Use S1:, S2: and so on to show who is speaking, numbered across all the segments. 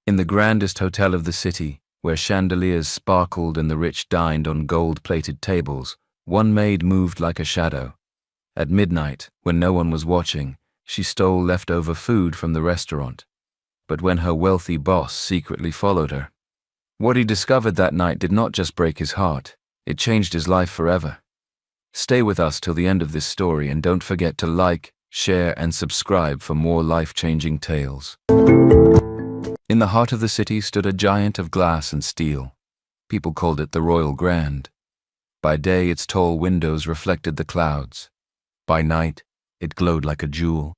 S1: In the grandest hotel of the city, where chandeliers sparkled and the rich dined on gold-plated tables, one maid moved like a shadow. At midnight, when no one was watching, she stole leftover food from the restaurant. But when her wealthy boss secretly followed her, what he discovered that night did not just break his heart, it changed his life forever. Stay with us till the end of this story and don't forget to like, share, and subscribe for more life-changing tales. In the heart of the city stood a giant of glass and steel. People called it the Royal Grand. By day, its tall windows reflected the clouds. By night, it glowed like a jewel.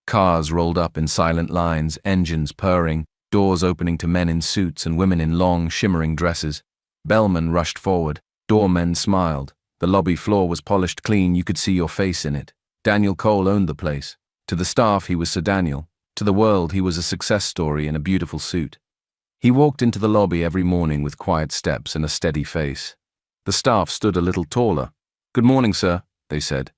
S1: Cars rolled up in silent lines, engines purring, doors opening to men in suits and women in long, shimmering dresses. Bellmen rushed forward, doormen smiled. The lobby floor was polished clean, you could see your face in it. Daniel Cole owned the place. To the staff, he was Sir Daniel. To the world, he was a success story in a beautiful suit. He walked into the lobby every morning with quiet steps and a steady face. The staff stood a little taller. "Good morning, sir," they said.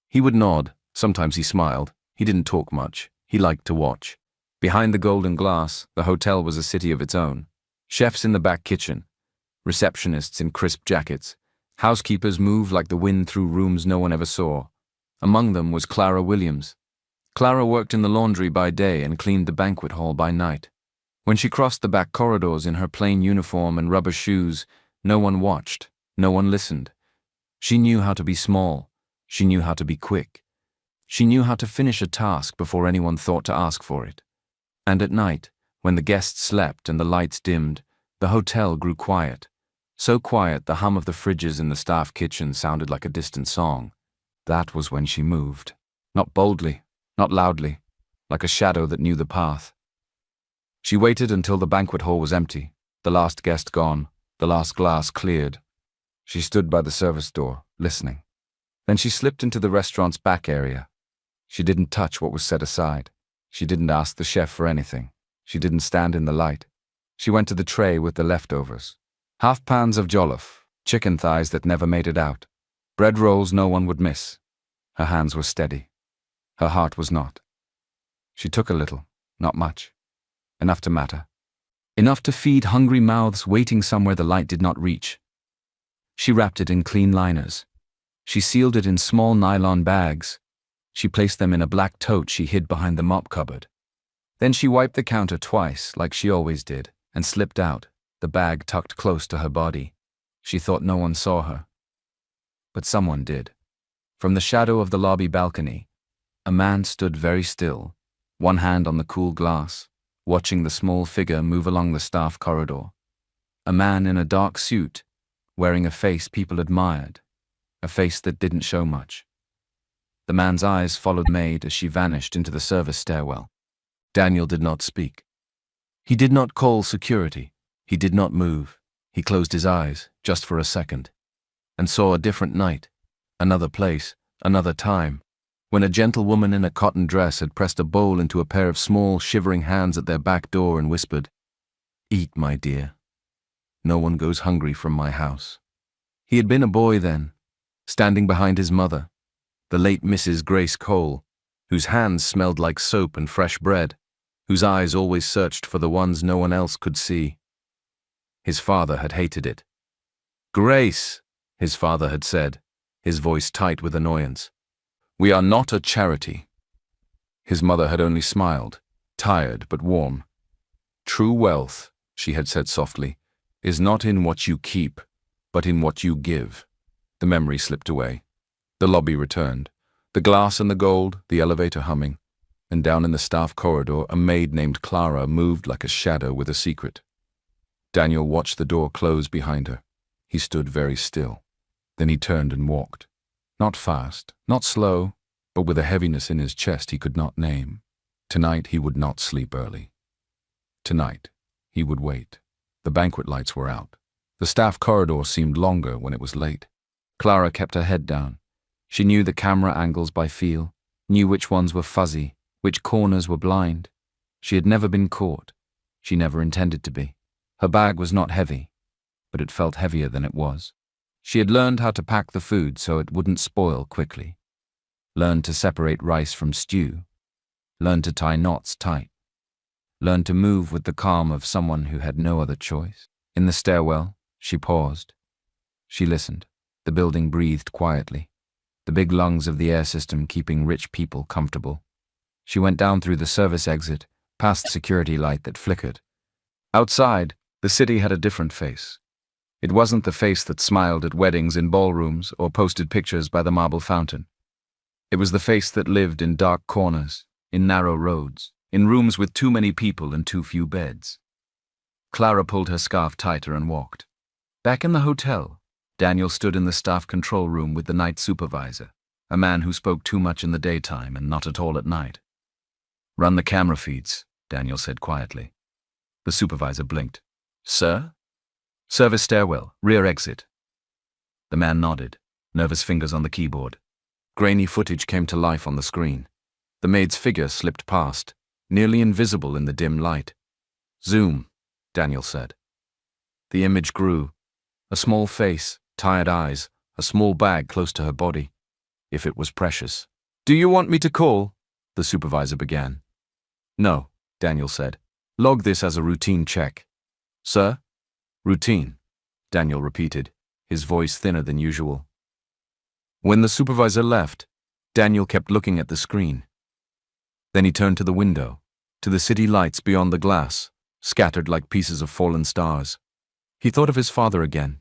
S1: He would nod. Sometimes he smiled. He didn't talk much. He liked to watch. Behind the golden glass, the hotel was a city of its own. Chefs in the back kitchen. Receptionists in crisp jackets. Housekeepers moved like the wind through rooms no one ever saw. Among them was Clara Williams. Clara worked in the laundry by day and cleaned the banquet hall by night. When she crossed the back corridors in her plain uniform and rubber shoes, no one watched, no one listened. She knew how to be small. She knew how to be quick. She knew how to finish a task before anyone thought to ask for it. And at night, when the guests slept and the lights dimmed, the hotel grew quiet. So quiet the hum of the fridges in the staff kitchen sounded like a distant song. That was when she moved. Not boldly, not loudly, like a shadow that knew the path. She waited until the banquet hall was empty, the last guest gone, the last glass cleared. She stood by the service door, listening. Then she slipped into the restaurant's back area. She didn't touch what was set aside. She didn't ask the chef for anything. She didn't stand in the light. She went to the tray with the leftovers. Half pans of jollof, chicken thighs that never made it out, bread rolls no one would miss. Her hands were steady. Her heart was not. She took a little, not much. Enough to matter. Enough to feed hungry mouths waiting somewhere the light did not reach. She wrapped it in clean liners. She sealed it in small nylon bags. She placed them in a black tote she hid behind the mop cupboard. Then she wiped the counter twice, like she always did, and slipped out, the bag tucked close to her body. She thought no one saw her. But someone did. From the shadow of the lobby balcony, a man stood very still, one hand on the cool glass, watching the small figure move along the staff corridor. A man in a dark suit, wearing a face people admired, a face that didn't show much. The man's eyes followed Maid as she vanished into the service stairwell. Daniel did not speak. He did not call security. He did not move. He closed his eyes, just for a second, and saw a different night, another place, another time, when a gentle woman in a cotton dress had pressed a bowl into a pair of small, shivering hands at their back door and whispered, "Eat, my dear. No one goes hungry from my house." He had been a boy then, standing behind his mother, the late Mrs. Grace Cole, whose hands smelled like soap and fresh bread, whose eyes always searched for the ones no one else could see. His father had hated it. "Grace," his father had said, his voice tight with annoyance, "we are not a charity." His mother had only smiled, tired but warm. "True wealth," she had said softly, "is not in what you keep, but in what you give." The memory slipped away. The lobby returned, the glass and the gold, the elevator humming, and down in the staff corridor a maid named Clara moved like a shadow with a secret. Daniel watched the door close behind her. He stood very still. Then he turned and walked. Not fast, not slow, but with a heaviness in his chest he could not name. Tonight he would not sleep early. Tonight he would wait. The banquet lights were out. The staff corridor seemed longer when it was late. Clara kept her head down. She knew the camera angles by feel, knew which ones were fuzzy, which corners were blind. She had never been caught. She never intended to be. Her bag was not heavy, but it felt heavier than it was. She had learned how to pack the food so it wouldn't spoil quickly. Learned to separate rice from stew. Learned to tie knots tight. learn to move with the calm of someone who had no other choice. In the stairwell, she paused. She listened. The building breathed quietly, the big lungs of the air system keeping rich people comfortable. She went down through the service exit, past the security light that flickered. Outside, the city had a different face. It wasn't the face that smiled at weddings in ballrooms or posted pictures by the marble fountain. It was the face that lived in dark corners, in narrow roads, in rooms with too many people and too few beds. Clara pulled her scarf tighter and walked. Back in the hotel, Daniel stood in the staff control room with the night supervisor, a man who spoke too much in the daytime and not at all at night. "Run the camera feeds," Daniel said quietly. The supervisor blinked. "Sir?" "Service stairwell, rear exit." The man nodded, nervous fingers on the keyboard. Grainy footage came to life on the screen. The maid's figure slipped past, nearly invisible in the dim light. "Zoom," Daniel said. The image grew. A small face, tired eyes, a small bag close to her body. If it was precious. "Do you want me to call?" the supervisor began. "No," Daniel said. "Log this as a routine check." "Sir?" "Routine," Daniel repeated, his voice thinner than usual. When the supervisor left, Daniel kept looking at the screen. Then he turned to the window, to the city lights beyond the glass, scattered like pieces of fallen stars. He thought of his father again.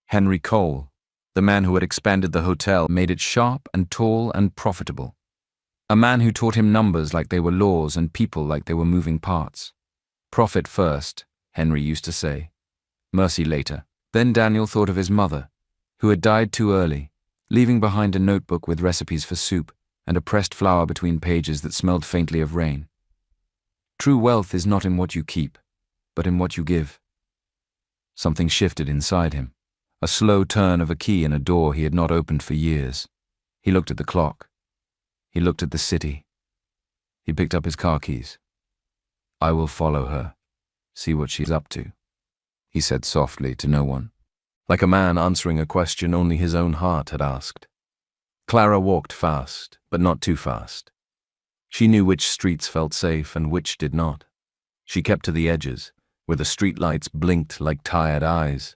S1: Henry Cole, the man who had expanded the hotel, made it sharp and tall and profitable. A man who taught him numbers like they were laws and people like they were moving parts. Profit first, Henry used to say. Mercy later. Then Daniel thought of his mother, who had died too early, leaving behind a notebook with recipes for soup and a pressed flower between pages that smelled faintly of rain. True wealth is not in what you keep, but in what you give. Something shifted inside him, a slow turn of a key in a door he had not opened for years. He looked at the clock. He looked at the city. He picked up his car keys. "I will follow her, see what she's up to," he said softly to no one, like a man answering a question only his own heart had asked. Clara walked fast, but not too fast. She knew which streets felt safe and which did not. She kept to the edges, where the streetlights blinked like tired eyes.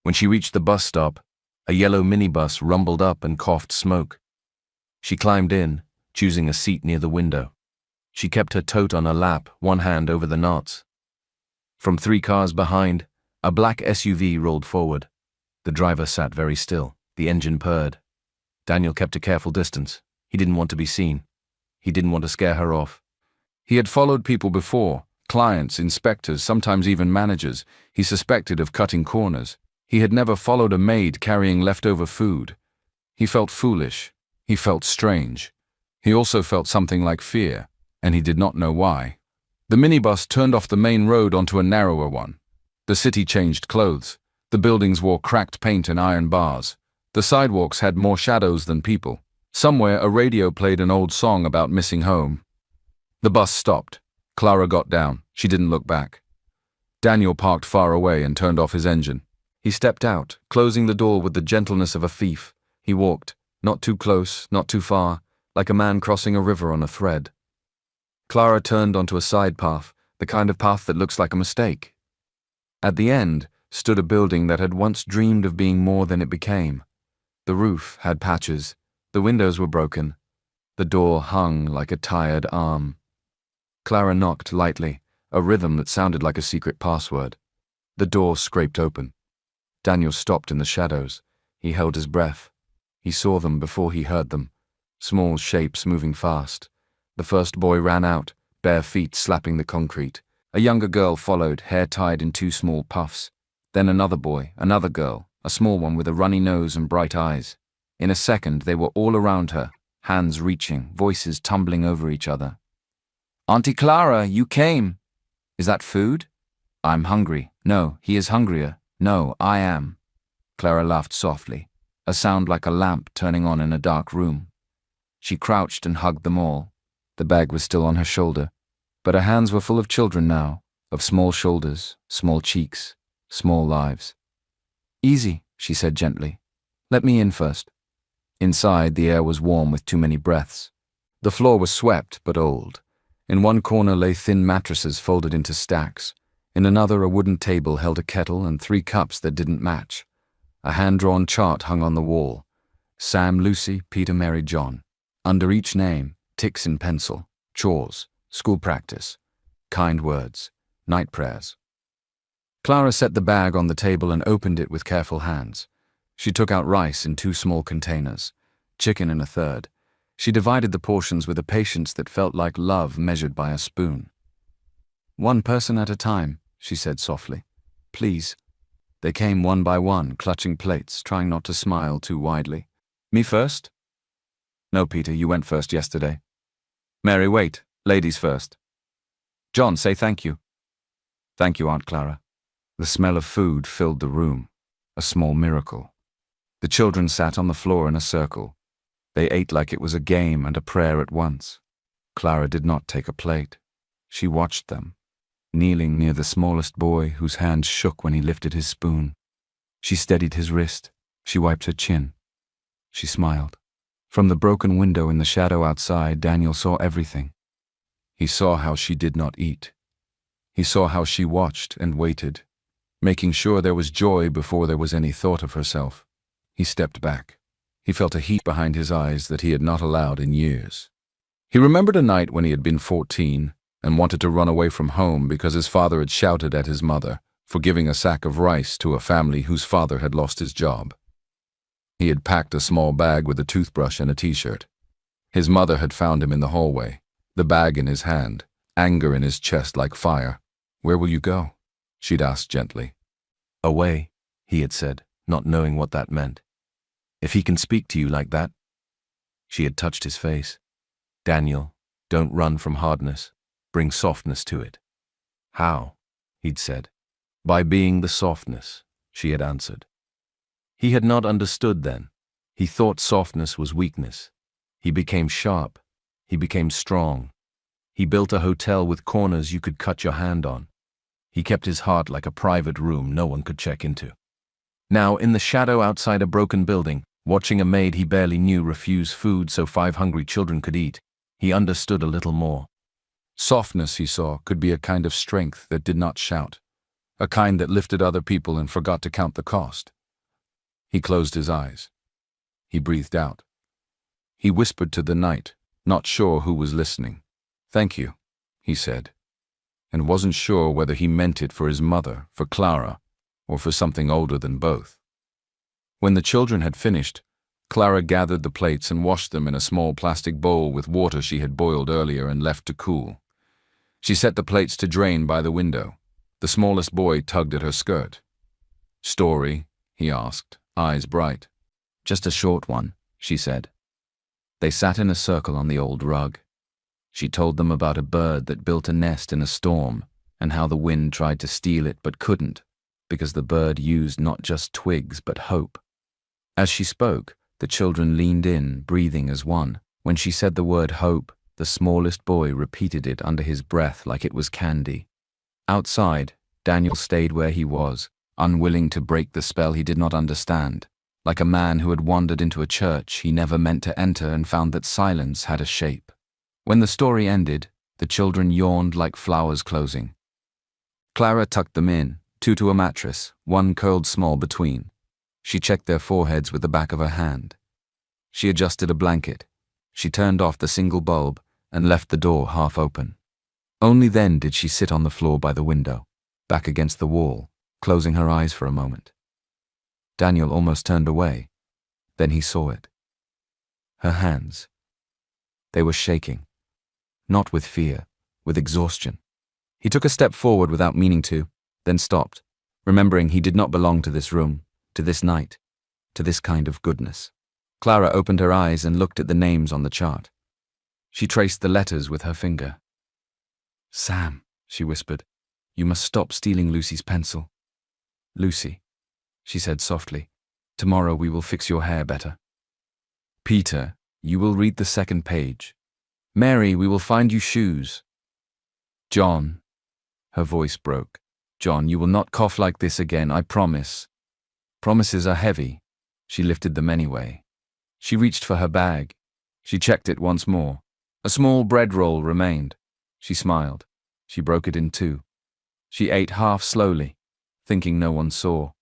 S1: When she reached the bus stop, a yellow minibus rumbled up and coughed smoke. She climbed in, choosing a seat near the window. She kept her tote on her lap, one hand over the knots. From 3 cars behind, a black SUV rolled forward. The driver sat very still. The engine purred. Daniel kept a careful distance. He didn't want to be seen. He didn't want to scare her off. He had followed people before, clients, inspectors, sometimes even managers. He suspected of cutting corners. He had never followed a maid carrying leftover food. He felt foolish. He felt strange. He also felt something like fear, and he did not know why. The minibus turned off the main road onto a narrower one. The city changed clothes. The buildings wore cracked paint and iron bars. The sidewalks had more shadows than people. Somewhere a radio played an old song about missing home. The bus stopped. Clara got down. She didn't look back. Daniel parked far away and turned off his engine. He stepped out, closing the door with the gentleness of a thief. He walked, not too close, not too far, like a man crossing a river on a thread. Clara turned onto a side path, the kind of path that looks like a mistake. At the end stood a building that had once dreamed of being more than it became. The roof had patches. The windows were broken. The door hung like a tired arm. Clara knocked lightly, a rhythm that sounded like a secret password. The door scraped open. Daniel stopped in the shadows. He held his breath. He saw them before he heard them. Small shapes moving fast. The first boy ran out, bare feet slapping the concrete. A younger girl followed, hair tied in 2 small puffs. Then another boy, another girl, a small one with a runny nose and bright eyes. In a second, they were all around her, hands reaching, voices tumbling over each other. "Auntie Clara, you came. Is that food?" "I'm hungry." "No, he is hungrier." "No, I am." Clara laughed softly, a sound like a lamp turning on in a dark room. She crouched and hugged them all. The bag was still on her shoulder, but her hands were full of children now, of small shoulders, small cheeks, small lives. "Easy," she said gently. "Let me in first." Inside, the air was warm with too many breaths. The floor was swept but old. In one corner lay thin mattresses folded into stacks. In another, a wooden table held a kettle and 3 cups that didn't match. A hand-drawn chart hung on the wall. Sam, Lucy, Peter, Mary, John. Under each name, ticks in pencil, chores, school practice, kind words, night prayers. Clara set the bag on the table and opened it with careful hands. She took out rice in 2 small containers, chicken in a third. She divided the portions with a patience that felt like love measured by a spoon. "1 person at a time," she said softly. "Please." They came one by one, clutching plates, trying not to smile too widely. "Me first?" "No, Peter, you went first yesterday." "Mary, wait. Ladies first." "John, say thank you." "Thank you, Aunt Clara." The smell of food filled the room, a small miracle. The children sat on the floor in a circle. They ate like it was a game and a prayer at once. Clara did not take a plate. She watched them, kneeling near the smallest boy whose hands shook when he lifted his spoon. She steadied his wrist. She wiped her chin. She smiled. From the broken window in the shadow outside, Daniel saw everything. He saw how she did not eat. He saw how she watched and waited, making sure there was joy before there was any thought of herself. He stepped back. He felt a heat behind his eyes that he had not allowed in years. He remembered a night when he had been 14 and wanted to run away from home because his father had shouted at his mother for giving a sack of rice to a family whose father had lost his job. He had packed a small bag with a toothbrush and a t-shirt. His mother had found him in the hallway, the bag in his hand, anger in his chest like fire. "Where will you go?" she'd asked gently. "Away," he had said, not knowing what that meant. "If he can speak to you like that." She had touched his face. "Daniel, don't run from hardness. Bring softness to it." "How?" he'd said. "By being the softness," she had answered. He had not understood then. He thought softness was weakness. He became sharp. He became strong. He built a hotel with corners you could cut your hand on. He kept his heart like a private room no one could check into. Now, in the shadow outside a broken building, watching a maid he barely knew refuse food so 5 hungry children could eat, he understood a little more. Softness, he saw, could be a kind of strength that did not shout, a kind that lifted other people and forgot to count the cost. He closed his eyes. He breathed out. He whispered to the night, not sure who was listening. "Thank you," he said, and wasn't sure whether he meant it for his mother, for Clara, or for something older than both. When the children had finished, Clara gathered the plates and washed them in a small plastic bowl with water she had boiled earlier and left to cool. She set the plates to drain by the window. The smallest boy tugged at her skirt. "Story?" he asked, eyes bright. "Just a short one," she said. They sat in a circle on the old rug. She told them about a bird that built a nest in a storm and how the wind tried to steal it but couldn't, because the bird used not just twigs but hope. As she spoke, the children leaned in, breathing as one. When she said the word hope, the smallest boy repeated it under his breath like it was candy. Outside, Daniel stayed where he was, unwilling to break the spell he did not understand, like a man who had wandered into a church he never meant to enter and found that silence had a shape. When the story ended, the children yawned like flowers closing. Clara tucked them in, 2 to a mattress, 1 curled small between. She checked their foreheads with the back of her hand. She adjusted a blanket. She turned off the single bulb and left the door half open. Only then did she sit on the floor by the window, back against the wall, closing her eyes for a moment. Daniel almost turned away. Then he saw it. Her hands. They were shaking. Not with fear, with exhaustion. He took a step forward without meaning to, then stopped, remembering he did not belong to this room, to this night, to this kind of goodness. Clara opened her eyes and looked at the names on the chart. She traced the letters with her finger. "Sam," she whispered, "you must stop stealing Lucy's pencil." "Lucy," she said softly, "tomorrow we will fix your hair better." "Peter, you will read the 2nd page. Mary, we will find you shoes." "John," her voice broke, "John, you will not cough like this again, I promise." Promises are heavy. She lifted them anyway. She reached for her bag. She checked it once more. A small bread roll remained. She smiled. She broke it in two. She ate half slowly, thinking no one saw.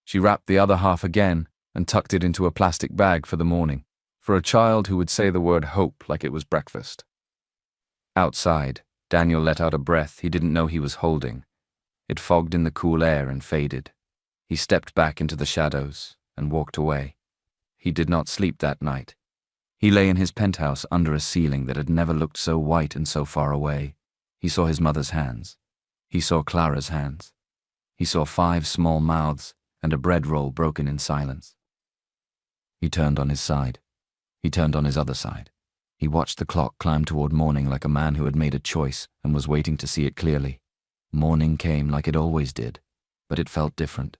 S1: She wrapped the other half again and tucked it into a plastic bag for the morning, for a child who would say the word hope like it was breakfast. Outside, Daniel let out a breath he didn't know he was holding. It fogged in the cool air and faded. He stepped back into the shadows and walked away. He did not sleep that night. He lay in his penthouse under a ceiling that had never looked so white and so far away. He saw his mother's hands. He saw Clara's hands. He saw 5 small mouths and a bread roll broken in silence. He turned on his side. He turned on his other side. He watched the clock climb toward morning like a man who had made a choice and was waiting to see it clearly. Morning came like it always did, but it felt different.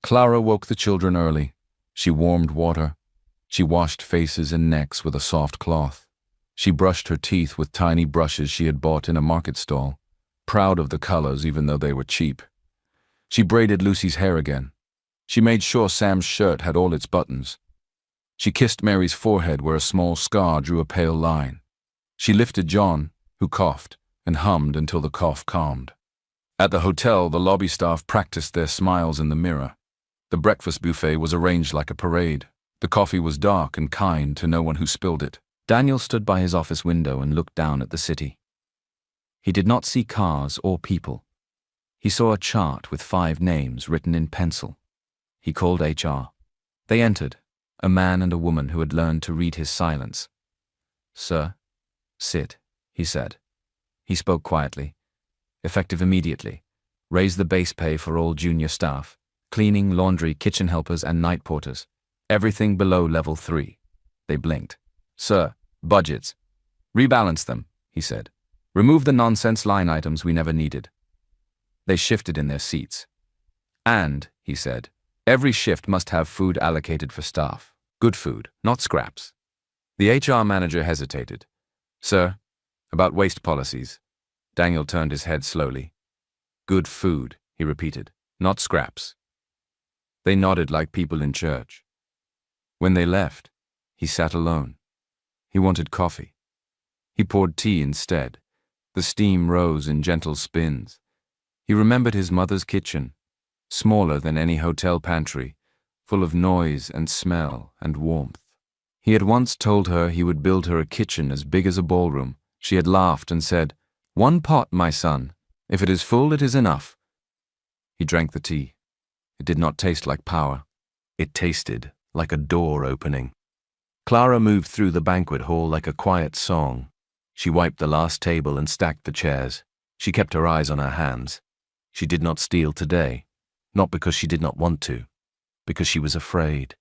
S1: Clara woke the children early. She warmed water. She washed faces and necks with a soft cloth. She brushed her teeth with tiny brushes she had bought in a market stall, proud of the colors even though they were cheap. She braided Lucy's hair again. She made sure Sam's shirt had all its buttons. She kissed Mary's forehead where a small scar drew a pale line. She lifted John, who coughed, and hummed until the cough calmed. At the hotel, the lobby staff practiced their smiles in the mirror. The breakfast buffet was arranged like a parade. The coffee was dark and kind to no one who spilled it. Daniel stood by his office window and looked down at the city. He did not see cars or people. He saw a chart with 5 names written in pencil. He called HR. They entered, a man and a woman who had learned to read his silence. "Sir, sit," he said. He spoke quietly. "Effective immediately. Raise the base pay for all junior staff, cleaning, laundry, kitchen helpers, and night porters. Everything below level 3. They blinked. "Sir, budgets. Rebalance them," he said. "Remove the nonsense line items we never needed." They shifted in their seats. "And," he said, "every shift must have food allocated for staff. Good food, not scraps." The HR manager hesitated. "Sir, about waste policies." Daniel turned his head slowly. "Good food," he repeated, "not scraps." They nodded like people in church. When they left, he sat alone. He wanted coffee. He poured tea instead. The steam rose in gentle spins. He remembered his mother's kitchen, smaller than any hotel pantry, full of noise and smell and warmth. He had once told her he would build her a kitchen as big as a ballroom. She had laughed and said, "1 pot, my son. If it is full, it is enough." He drank the tea. It did not taste like power. It tasted like a door opening. Clara moved through the banquet hall like a quiet song. She wiped the last table and stacked the chairs. She kept her eyes on her hands. She did not steal today, not because she did not want to, because she was afraid.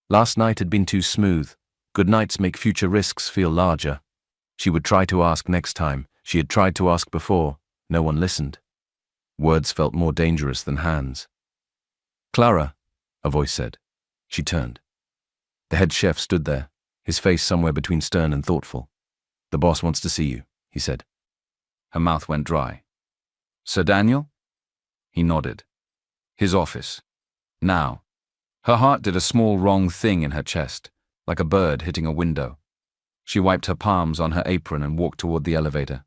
S1: Last night had been too smooth. Good nights make future risks feel larger. She would try to ask next time. She had tried to ask before. No one listened. Words felt more dangerous than hands. "Clara," a voice said. She turned. The head chef stood there, his face somewhere between stern and thoughtful. "The boss wants to see you," he said. Her mouth went dry. "Sir Daniel?" He nodded. His office. Now. Her heart did a small wrong thing in her chest, like a bird hitting a window. She wiped her palms on her apron and walked toward the elevator.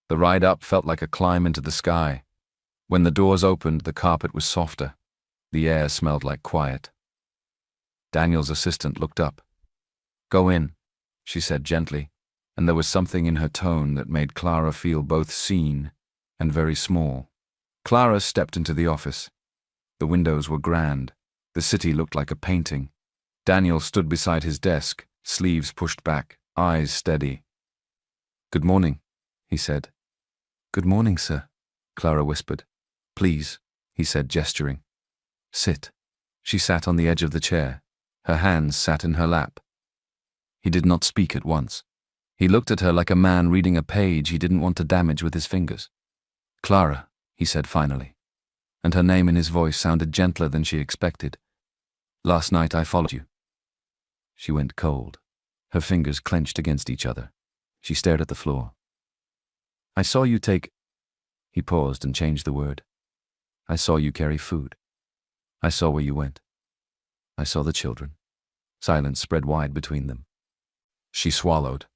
S1: The ride up felt like a climb into the sky. When the doors opened, the carpet was softer. The air smelled like quiet. Daniel's assistant looked up. "Go in," she said gently, and there was something in her tone that made Clara feel both seen and very small. Clara stepped into the office. The windows were grand. The city looked like a painting. Daniel stood beside his desk, sleeves pushed back, eyes steady. "Good morning," he said. "Good morning, sir," Clara whispered. "Please," he said, gesturing. "Sit." She sat on the edge of the chair. Her hands sat in her lap. He did not speak at once. He looked at her like a man reading a page he didn't want to damage with his fingers. "Clara," he said finally, and her name in his voice sounded gentler than she expected. "Last night I followed you." She went cold. Her fingers clenched against each other. She stared at the floor. "I saw you take—" He paused and changed the word. "I saw you carry food. I saw where you went. I saw the children." Silence spread wide between them. She swallowed.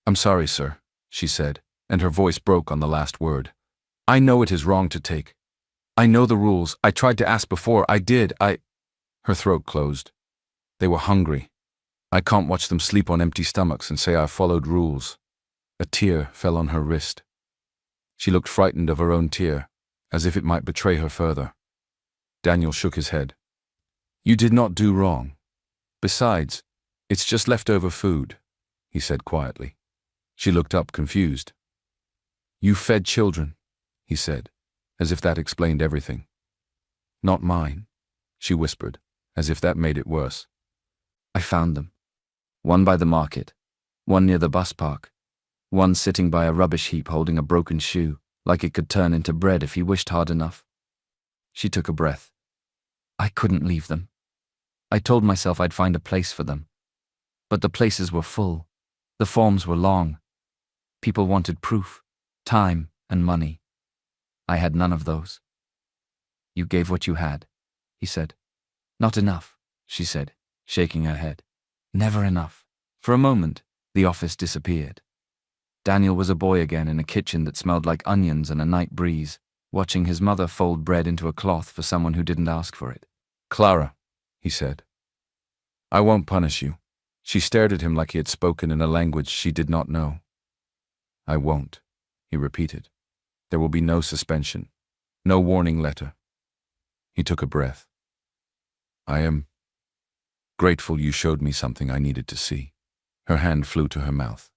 S1: I'm sorry, sir, she said, and her voice broke on the last word. I know it is wrong to take. I know the rules. I tried to ask before. I did. Her throat closed. They were hungry. I can't watch them sleep on empty stomachs and say I followed rules. A tear fell on her wrist. She looked frightened of her own tear, as if it might betray her further. Daniel shook his head. You did not do wrong. Besides, it's just leftover food, he said quietly. She looked up, confused. You fed children, he said, as if that explained everything. Not mine, she whispered, as if that made it worse. I found them. One by the market, one near the bus park, one sitting by a rubbish heap holding a broken shoe, like it could turn into bread if he wished hard enough. She took a breath. I couldn't leave them. I told myself I'd find a place for them. But the places were full. The forms were long. People wanted proof, time, and money. I had none of those. You gave what you had, he said. Not enough, she said, shaking her head. Never enough. For a moment, the office disappeared. Daniel was a boy again in a kitchen that smelled like onions and a night breeze, watching his mother fold bread into a cloth for someone who didn't ask for it. Clara, he said. I won't punish you. She stared at him like he had spoken in a language she did not know. I won't, he repeated. There will be no suspension, no warning letter. He took a breath. I am grateful you showed me something I needed to see. Her hand flew to her mouth.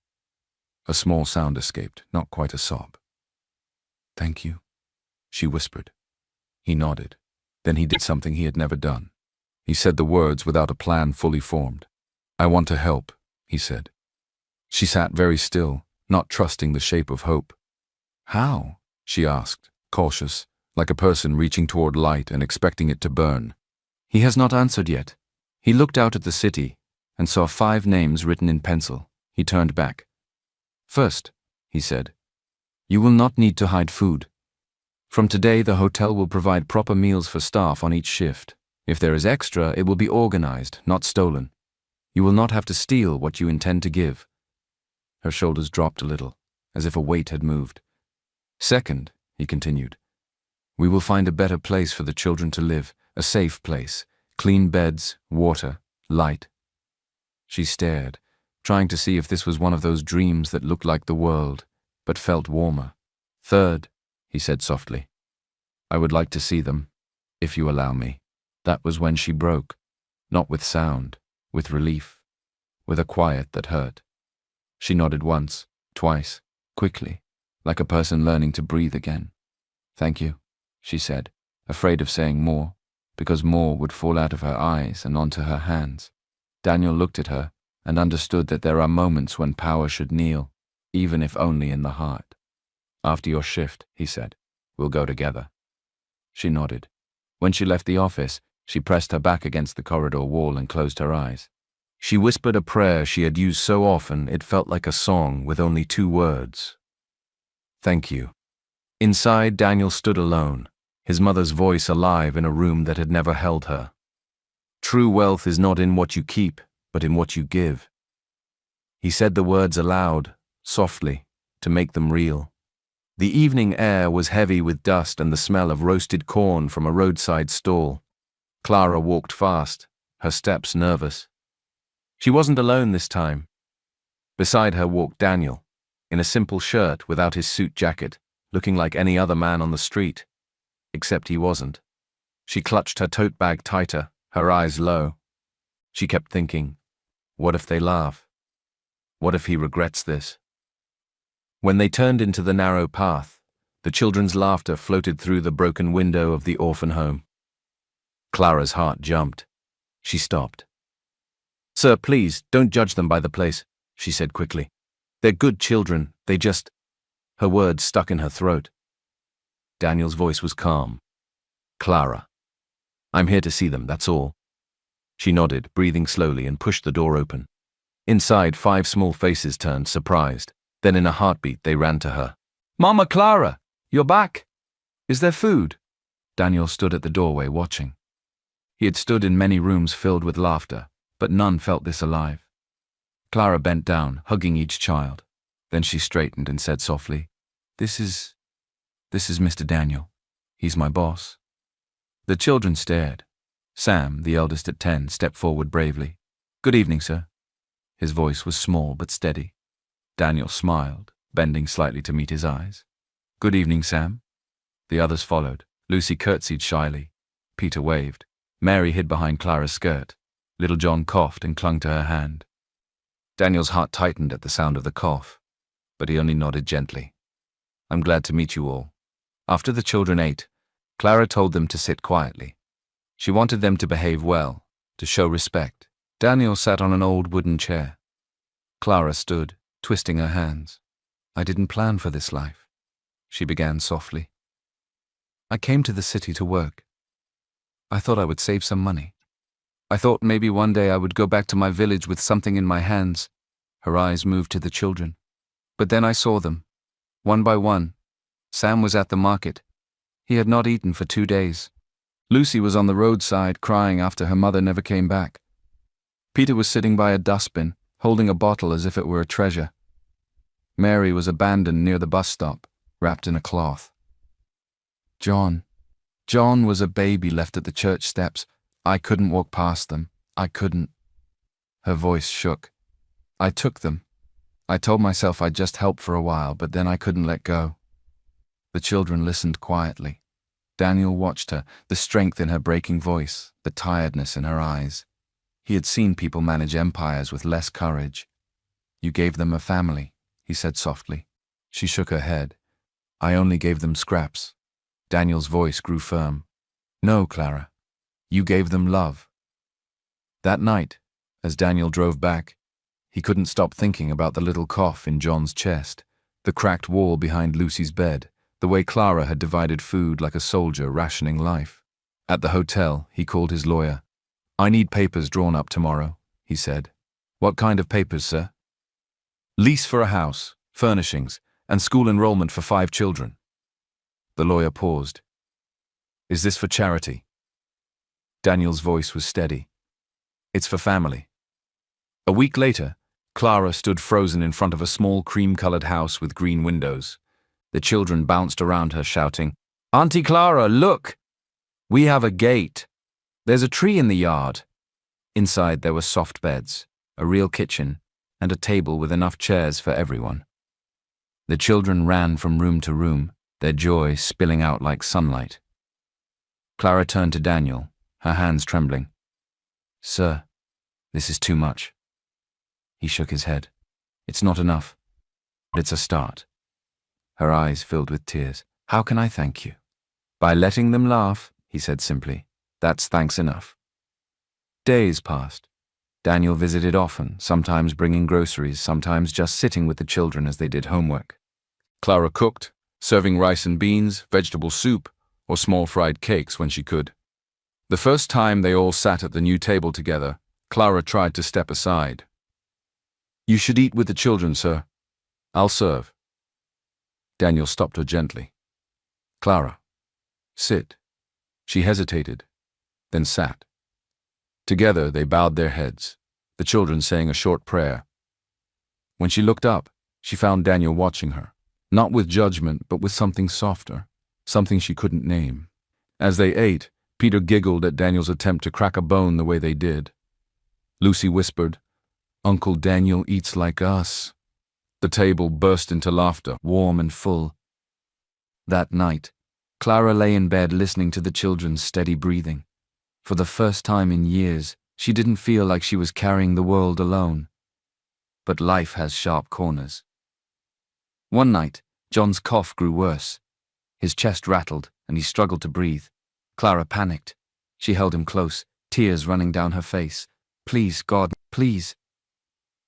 S1: A small sound escaped, not quite a sob. Thank you, she whispered. He nodded. Then he did something he had never done. He said the words without a plan fully formed. I want to help, he said. She sat very still, not trusting the shape of hope. How? She asked, cautious, like a person reaching toward light and expecting it to burn. He has not answered yet. He looked out at the city and saw 5 names written in pencil. He turned back. First, he said, you will not need to hide food. From today, the hotel will provide proper meals for staff on each shift. If there is extra, it will be organized, not stolen. You will not have to steal what you intend to give. Her shoulders dropped a little, as if a weight had moved. Second, he continued, we will find a better place for the children to live, a safe place, clean beds, water, light. She stared, trying to see if this was one of those dreams that looked like the world, but felt warmer. Third, he said softly, I would like to see them, if you allow me. That was when she broke, not with sound, with relief, with a quiet that hurt. She nodded once, twice, quickly, like a person learning to breathe again. Thank you, she said, afraid of saying more, because more would fall out of her eyes and onto her hands. Daniel looked at her and understood that there are moments when power should kneel, even if only in the heart. After your shift, he said, we'll go together. She nodded. When she left the office, she pressed her back against the corridor wall and closed her eyes. She whispered a prayer she had used so often it felt like a song with only 2 words. Thank you. Inside, Daniel stood alone, his mother's voice alive in a room that had never held her. True wealth is not in what you keep, but in what you give. He said the words aloud, softly, to make them real. The evening air was heavy with dust and the smell of roasted corn from a roadside stall. Clara walked fast, her steps nervous. She wasn't alone this time. Beside her walked Daniel, in a simple shirt without his suit jacket, looking like any other man on the street. Except he wasn't. She clutched her tote bag tighter, her eyes low. She kept thinking, what if they laugh? What if he regrets this? When they turned into the narrow path, the children's laughter floated through the broken window of the orphan home. Clara's heart jumped. She stopped. Sir, please, don't judge them by the place, she said quickly. They're good children, they just... Her words stuck in her throat. Daniel's voice was calm. Clara. I'm here to see them, that's all. She nodded, breathing slowly, and pushed the door open. Inside, 5 small faces turned, surprised. Then in a heartbeat, they ran to her. Mama Clara, you're back. Is there food? Daniel stood at the doorway watching. He had stood in many rooms filled with laughter, but none felt this alive. Clara bent down, hugging each child. Then she straightened and said softly, This is Mr. Daniel. He's my boss." The children stared. Sam, the eldest at 10, stepped forward bravely. "Good evening, sir." His voice was small but steady. Daniel smiled, bending slightly to meet his eyes. "Good evening, Sam." The others followed. Lucy curtsied shyly. Peter waved. Mary hid behind Clara's skirt. Little John coughed and clung to her hand. Daniel's heart tightened at the sound of the cough, but he only nodded gently. "I'm glad to meet you all." After the children ate, Clara told them to sit quietly. She wanted them to behave well, to show respect. Daniel sat on an old wooden chair. Clara stood, twisting her hands. "I didn't plan for this life," she began softly. "I came to the city to work. I thought I would save some money. I thought maybe one day I would go back to my village with something in my hands." Her eyes moved to the children. "But then I saw them, one by one. Sam was at the market. He had not eaten for 2 days. Lucy was on the roadside crying after her mother never came back. Peter was sitting by a dustbin, holding a bottle as if it were a treasure. Mary was abandoned near the bus stop, wrapped in a cloth. John was a baby left at the church steps. I couldn't walk past them. I couldn't." Her voice shook. "I took them. I told myself I'd just help for a while, but then I couldn't let go." The children listened quietly. Daniel watched her, the strength in her breaking voice, the tiredness in her eyes. He had seen people manage empires with less courage. "You gave them a family," he said softly. She shook her head. "I only gave them scraps." Daniel's voice grew firm. "No, Clara. You gave them love." That night, as Daniel drove back, he couldn't stop thinking about the little cough in John's chest, the cracked wall behind Lucy's bed, the way Clara had divided food like a soldier rationing life. At the hotel, he called his lawyer. "I need papers drawn up tomorrow," he said. "What kind of papers, sir?" "Lease for a house, furnishings, and school enrollment for 5 children." The lawyer paused. "Is this for charity?" Daniel's voice was steady. "It's for family." A week later, Clara stood frozen in front of a small cream-colored house with green windows. The children bounced around her shouting, "Auntie Clara, look! We have a gate. There's a tree in the yard." Inside there were soft beds, a real kitchen, and a table with enough chairs for everyone. The children ran from room to room, their joy spilling out like sunlight. Clara turned to Daniel, her hands trembling. "Sir, this is too much." He shook his head. "It's not enough, but it's a start." Her eyes filled with tears. "How can I thank you?" "By letting them laugh," he said simply. "That's thanks enough." Days passed. Daniel visited often, sometimes bringing groceries, sometimes just sitting with the children as they did homework. Clara cooked, serving rice and beans, vegetable soup, or small fried cakes when she could. The first time they all sat at the new table together, Clara tried to step aside. "You should eat with the children, sir. I'll serve." Daniel stopped her gently. "Clara, sit." She hesitated, then sat. Together they bowed their heads, the children saying a short prayer. When she looked up, she found Daniel watching her, not with judgment but with something softer, something she couldn't name. As they ate, Peter giggled at Daniel's attempt to crack a bone the way they did. Lucy whispered, "Uncle Daniel eats like us." The table burst into laughter, warm and full. That night, Clara lay in bed listening to the children's steady breathing. For the first time in years, she didn't feel like she was carrying the world alone. But life has sharp corners. One night, John's cough grew worse. His chest rattled, and he struggled to breathe. Clara panicked. She held him close, tears running down her face. "Please, God, please."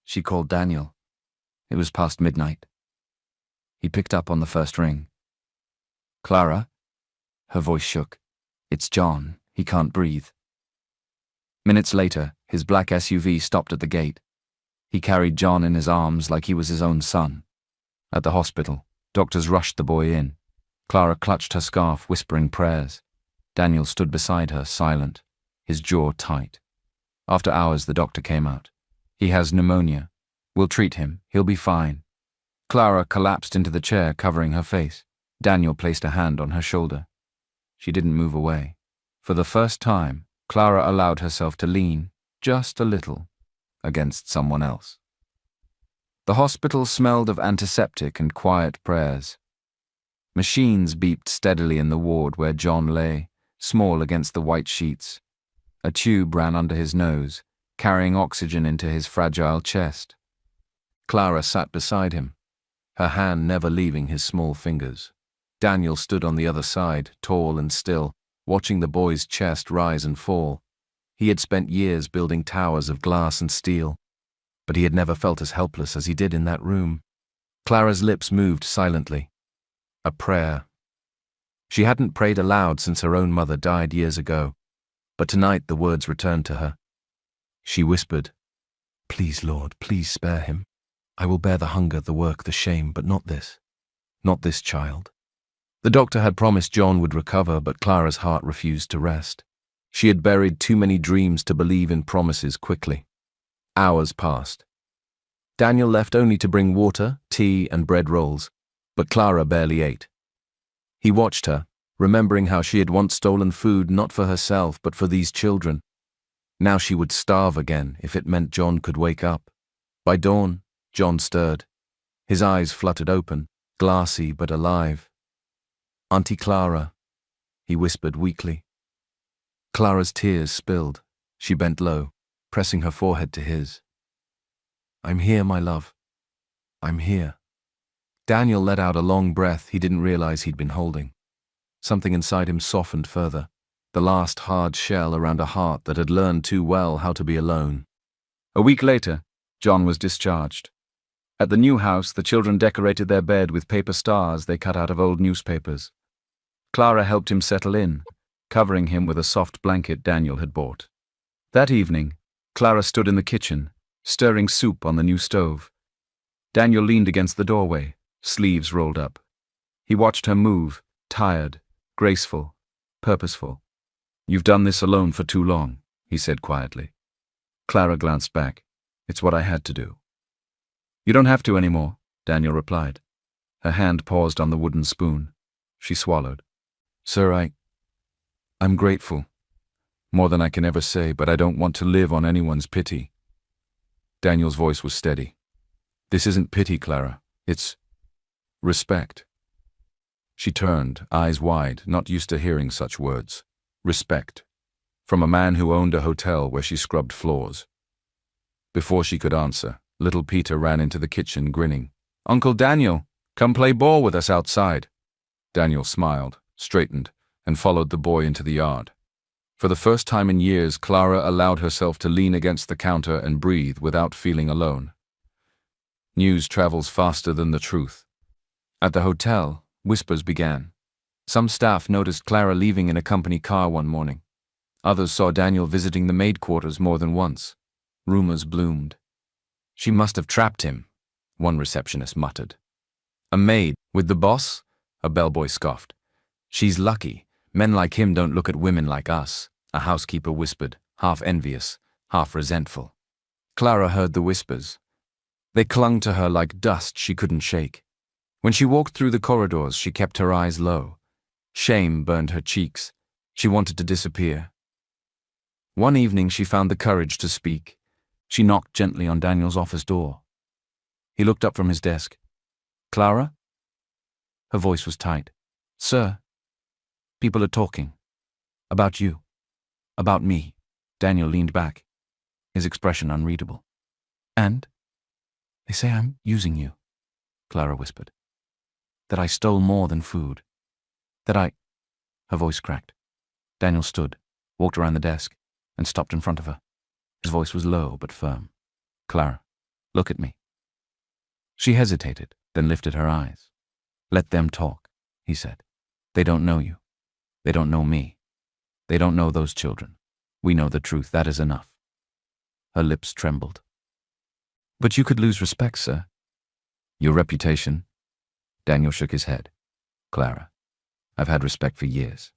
S1: She called Daniel. It was past midnight. He picked up on the first ring. "Clara?" Her voice shook. "It's John. He can't breathe." Minutes later, his black SUV stopped at the gate. He carried John in his arms like he was his own son. At the hospital, doctors rushed the boy in. Clara clutched her scarf, whispering prayers. Daniel stood beside her, silent, his jaw tight. After hours, the doctor came out. "He has pneumonia. We'll treat him. He'll be fine." Clara collapsed into the chair, covering her face. Daniel placed a hand on her shoulder. She didn't move away. For the first time, Clara allowed herself to lean, just a little, against someone else. The hospital smelled of antiseptic and quiet prayers. Machines beeped steadily in the ward where John lay, small against the white sheets. A tube ran under his nose, carrying oxygen into his fragile chest. Clara sat beside him, her hand never leaving his small fingers. Daniel stood on the other side, tall and still, watching the boy's chest rise and fall. He had spent years building towers of glass and steel, but he had never felt as helpless as he did in that room. Clara's lips moved silently. A prayer. She hadn't prayed aloud since her own mother died years ago, but tonight the words returned to her. She whispered, "Please, Lord, please spare him. I will bear the hunger, the work, the shame, but not this. Not this child." The doctor had promised John would recover, but Clara's heart refused to rest. She had buried too many dreams to believe in promises quickly. Hours passed. Daniel left only to bring water, tea, and bread rolls, but Clara barely ate. He watched her, remembering how she had once stolen food not for herself but for these children. Now she would starve again if it meant John could wake up. By dawn, John stirred. His eyes fluttered open, glassy but alive. "Auntie Clara," he whispered weakly. Clara's tears spilled. She bent low, pressing her forehead to his. "I'm here, my love. I'm here." Daniel let out a long breath he didn't realize he'd been holding. Something inside him softened further, the last hard shell around a heart that had learned too well how to be alone. A week later, John was discharged. At the new house, the children decorated their bed with paper stars they cut out of old newspapers. Clara helped him settle in, covering him with a soft blanket Daniel had bought. That evening, Clara stood in the kitchen, stirring soup on the new stove. Daniel leaned against the doorway, sleeves rolled up. He watched her move, tired, graceful, purposeful. "You've done this alone for too long," he said quietly. Clara glanced back. "It's what I had to do." "You don't have to anymore," Daniel replied. Her hand paused on the wooden spoon. She swallowed. "Sir, I'm grateful. More than I can ever say, but I don't want to live on anyone's pity." Daniel's voice was steady. "This isn't pity, Clara. It's respect." She turned, eyes wide, not used to hearing such words. Respect. From a man who owned a hotel where she scrubbed floors. Before she could answer, little Peter ran into the kitchen, grinning. "Uncle Daniel, come play ball with us outside." Daniel smiled, straightened, and followed the boy into the yard. For the first time in years, Clara allowed herself to lean against the counter and breathe without feeling alone. News travels faster than the truth. At the hotel, whispers began. Some staff noticed Clara leaving in a company car one morning. Others saw Daniel visiting the maid quarters more than once. Rumors bloomed. "She must have trapped him," one receptionist muttered. "A maid with the boss?" a bellboy scoffed. "She's lucky. Men like him don't look at women like us," a housekeeper whispered, half envious, half resentful. Clara heard the whispers. They clung to her like dust she couldn't shake. When she walked through the corridors, she kept her eyes low. Shame burned her cheeks. She wanted to disappear. One evening she found the courage to speak. She knocked gently on Daniel's office door. He looked up from his desk. "Clara?" Her voice was tight. "Sir, people are talking. About you. About me." Daniel leaned back, his expression unreadable. "And? They say I'm using you," Clara whispered. "That I stole more than food. That I—" Her voice cracked. Daniel stood, walked around the desk, and stopped in front of her. His voice was low but firm. "Clara, look at me." She hesitated, then lifted her eyes. "Let them talk," he said. "They don't know you. They don't know me. They don't know those children. We know the truth. That is enough." Her lips trembled. "But you could lose respect, sir." "Your reputation?" Daniel shook his head. "Clara, I've had respect for years.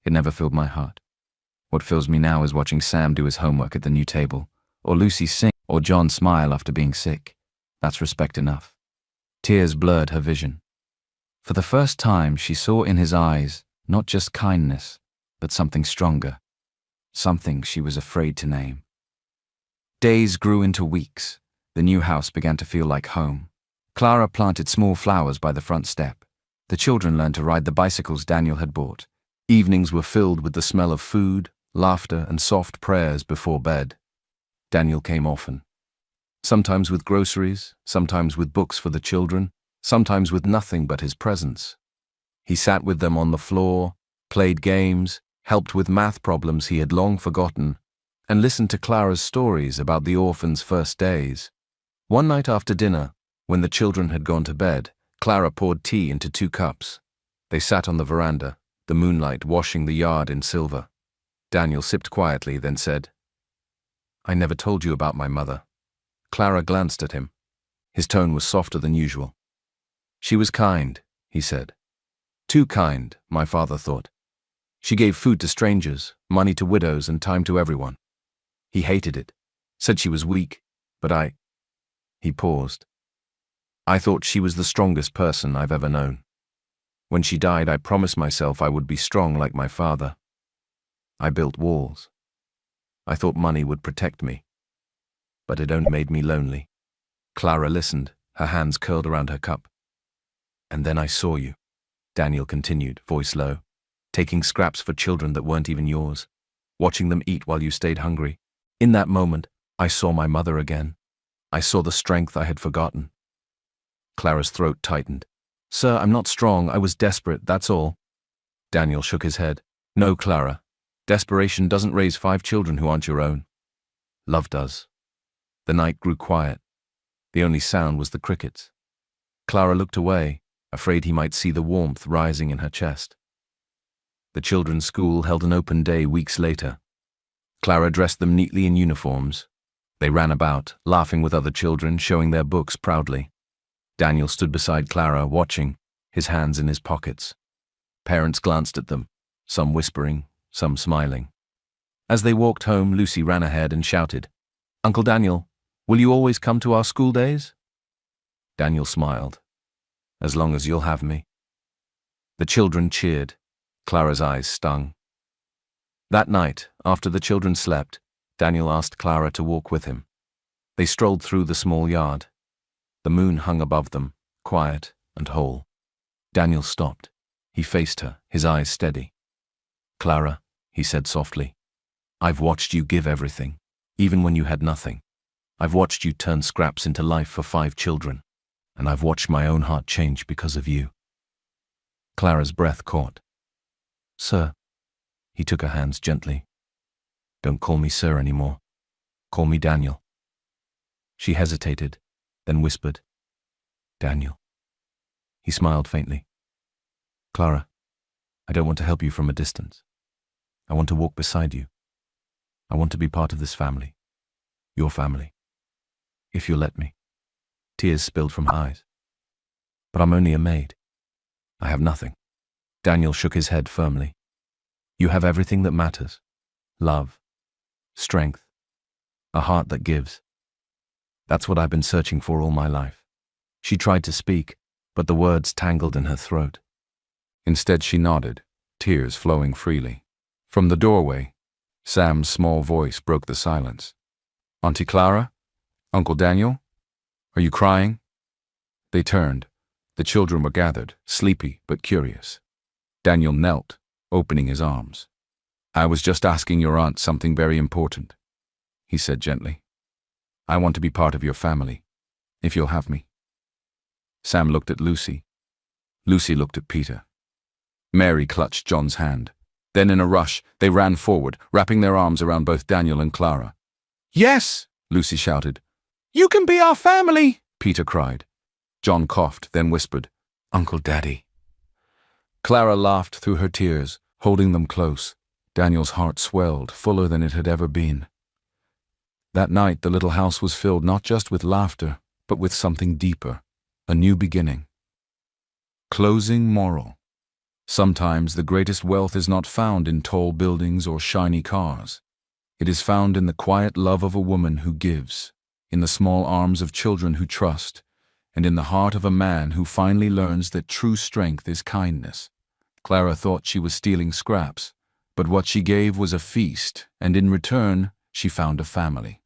S1: It never filled my heart. What fills me now is watching Sam do his homework at the new table, or Lucy sing, or John smile after being sick. That's respect enough. Tears blurred her vision. For the first time, she saw in his eyes not just kindness, but something stronger, something she was afraid to name. Days grew into weeks. The new house began to feel like home. Clara planted small flowers by the front step. The children learned to ride the bicycles Daniel had bought. Evenings were filled with the smell of food, laughter, and soft prayers before bed. Daniel came often. Sometimes with groceries, sometimes with books for the children, sometimes with nothing but his presence. He sat with them on the floor, played games, helped with math problems he had long forgotten, and listened to Clara's stories about the orphans' first days. One night after dinner, when the children had gone to bed, Clara poured tea into 2 cups. They sat on the veranda, the moonlight washing the yard in silver. Daniel sipped quietly, then said, "I never told you about my mother." Clara glanced at him. His tone was softer than usual. "She was kind," he said. "Too kind, my father thought. She gave food to strangers, money to widows, and time to everyone. He hated it, said she was weak, but He paused. "I thought she was the strongest person I've ever known. When she died, I promised myself I would be strong like my father. I built walls. I thought money would protect me. But it only made me lonely." Clara listened, her hands curled around her cup. "And then I saw you," Daniel continued, voice low, "taking scraps for children that weren't even yours, watching them eat while you stayed hungry. In that moment, I saw my mother again. I saw the strength I had forgotten." Clara's throat tightened. "Sir, I'm not strong. I was desperate, that's all." Daniel shook his head. "No, Clara. Desperation doesn't raise 5 children who aren't your own. Love does." The night grew quiet. The only sound was the crickets. Clara looked away, afraid he might see the warmth rising in her chest. The children's school held an open day weeks later. Clara dressed them neatly in uniforms. They ran about, laughing with other children, showing their books proudly. Daniel stood beside Clara, watching, his hands in his pockets. Parents glanced at them, some whispering, some smiling. As they walked home, Lucy ran ahead and shouted, "Uncle Daniel, will you always come to our school days?" Daniel smiled. "As long as you'll have me." The children cheered. Clara's eyes stung. That night, after the children slept, Daniel asked Clara to walk with him. They strolled through the small yard. The moon hung above them, quiet and whole. Daniel stopped. He faced her, his eyes steady. "Clara," he said softly, "I've watched you give everything, even when you had nothing. I've watched you turn scraps into life for 5 children, and I've watched my own heart change because of you." Clara's breath caught. "Sir," he took her hands gently. "Don't call me sir anymore. Call me Daniel." She hesitated, then whispered, "Daniel." He smiled faintly. "Clara, I don't want to help you from a distance. I want to walk beside you. I want to be part of this family, your family. If you'll let me." Tears spilled from her eyes. "But I'm only a maid. I have nothing." Daniel shook his head firmly. "You have everything that matters. Love, strength, a heart that gives. That's what I've been searching for all my life." She tried to speak, but the words tangled in her throat. Instead, she nodded, tears flowing freely. From the doorway, Sam's small voice broke the silence. "Auntie Clara? Uncle Daniel? Are you crying?" They turned. The children were gathered, sleepy but curious. Daniel knelt, opening his arms. "I was just asking your aunt something very important," he said gently. "I want to be part of your family, if you'll have me." Sam looked at Lucy. Lucy looked at Peter. Mary clutched John's hand. Then in a rush, they ran forward, wrapping their arms around both Daniel and Clara. "Yes!" Lucy shouted. "You can be our family!" Peter cried. John coughed, then whispered, "Uncle Daddy." Clara laughed through her tears, holding them close. Daniel's heart swelled, fuller than it had ever been. That night, the little house was filled not just with laughter, but with something deeper, a new beginning. Closing moral. Sometimes the greatest wealth is not found in tall buildings or shiny cars. It is found in the quiet love of a woman who gives, in the small arms of children who trust,
S2: and in the heart of a man who finally learns that true strength is kindness. Clara thought she was stealing scraps, but what she gave was a feast, and in return, she found a family.